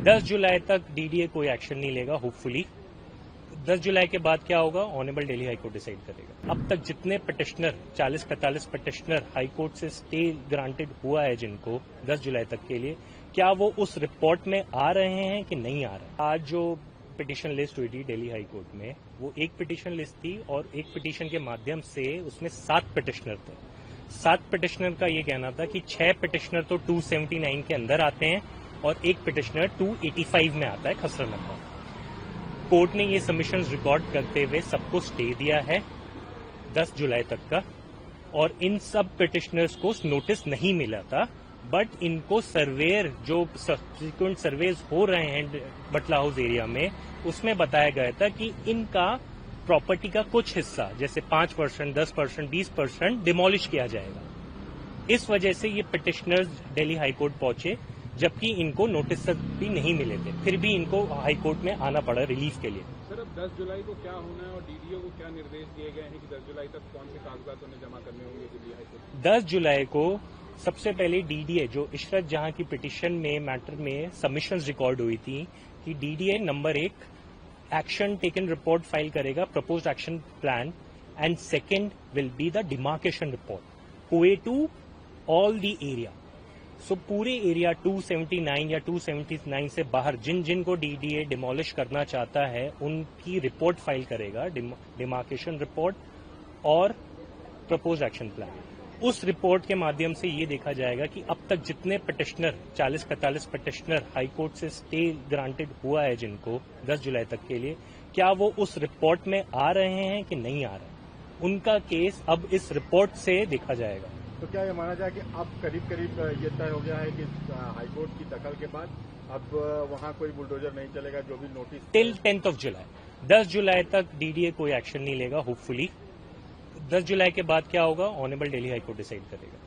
10 जुलाई तक डीडीए कोई एक्शन नहीं लेगा होपफुली। 10 जुलाई के बाद क्या होगा ऑनरेबल दिल्ली हाईकोर्ट डिसाइड करेगा। अब तक जितने पिटिशनर 40-45 पिटिशनर हाईकोर्ट से स्टे ग्रांटेड हुआ है जिनको 10 जुलाई तक के लिए, क्या वो उस रिपोर्ट में आ रहे हैं कि नहीं आ रहे? आज जो पिटिशन लिस्ट हुई थी दिल्ली हाईकोर्ट में, वो एक पिटिशन लिस्ट थी और एक पिटिशन के माध्यम से उसमें 7 पिटिशनर थे। 7 पिटिशनर का ये कहना था कि 6 पिटिशनर तो 279 के अंदर आते हैं और एक पिटिशनर 285 में आता है खसरा नंबर। कोर्ट ने ये सबमिशंस रिकॉर्ड करते हुए सबको स्टे दिया है 10 जुलाई तक का, और इन सब पिटिशनर्स को नोटिस नहीं मिला था, बट इनको सर्वेयर जो सब्सिक्वेंट सर्वेज हो रहे हैं बटला हाउस एरिया में, उसमें बताया गया था कि इनका प्रॉपर्टी का कुछ हिस्सा जैसे 5%, 10%, 20% डिमोलिश किया जाएगा। इस वजह से ये पिटिशनर्स दिल्ली हाईकोर्ट पहुंचे, जबकि इनको नोटिस तक भी नहीं मिले थे, फिर भी इनको हाईकोर्ट में आना पड़ा रिलीफ के लिए। सर, अब 10 जुलाई को क्या होना है और डीडीओ को क्या निर्देश दिए गए हैं कि 10 जुलाई तक कौन से कागजात उन्हें जमा करने होंगे दिल्ली हाईकोर्ट? 10 जुलाई को सबसे पहले डीडीए जो इशरत जहां की पिटिशन में मैटर में सबमिशंस रिकॉर्ड हुई थी कि DDA number 1 action taken report file करेगा, proposed action plan, and second will be the demarcation report कोए to all the area. So पूरे एरिया 279 या 279 से बाहर जिन जिन को डीडीए डिमोलिश करना चाहता है उनकी रिपोर्ट फाइल करेगा, डिमार्केशन रिपोर्ट और प्रपोज एक्शन प्लान। उस रिपोर्ट के माध्यम से ये देखा जाएगा कि अब तक जितने पिटिशनर 40-45 पिटिशनर हाईकोर्ट से स्टे ग्रांटेड हुआ है जिनको 10 जुलाई तक के लिए, क्या वो उस रिपोर्ट में आ रहे हैं कि नहीं आ रहे? उनका केस अब इस रिपोर्ट से देखा जाएगा। तो क्या ये माना जाए कि अब करीब करीब ये तय हो गया है कि हाईकोर्ट की दखल के बाद अब वहां कोई बुलडोजर नहीं चलेगा, जो भी नोटिस टिल 10 जुलाई 10 जुलाई तक डीडीए कोई एक्शन नहीं लेगा होपफुली। 10 जुलाई के बाद क्या होगा ऑनरेबल दिल्ली हाईकोर्ट डिसाइड करेगा।